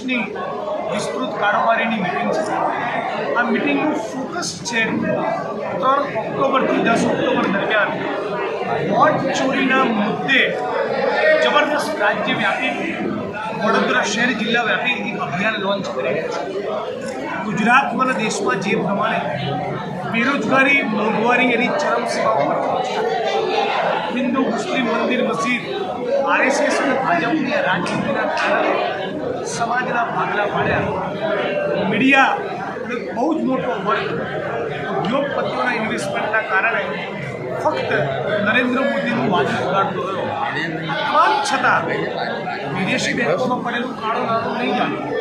દિવસની વિસ્તૃત કારોબારીની મિટિંગ છે। આ મિટિંગનું ફોકસ છે 3 ઓક્ટોબરથી 10 ઓક્ટોબર દરમિયાન વોટ ચોરીના મુદ્દે જબરદસ્ત રાજ્યવ્યાપી વડોદરા શહેર જિલ્લા વ્યાપી એક અભિયાન લોન્ચ કરી રહ્યા છે। ગુજરાતમાં અને દેશમાં જે પ્રમાણે બેરોજગારી મોંઘવારી એની ચરમસીમા ઉપર પહોંચી, હિન્દુ મુસ્લિમ મંદિર મસ્જિદ RSS અને ભાજપની રાજનીતિના કારણે સમાજના ભાગલા પાડ્યા, મીડિયા બહુ જ મોટો વર્ગ ઉદ્યોગપતિઓના ઇન્વેસ્ટમેન્ટના કારણે ફક્ત નરેન્દ્ર મોદીનું વાજુ ઉગાડતો રહ્યો। તમામ છતાં વિદેશી બેંકોમાં પડેલું કાળું નાણું નહીં જાણ્યું,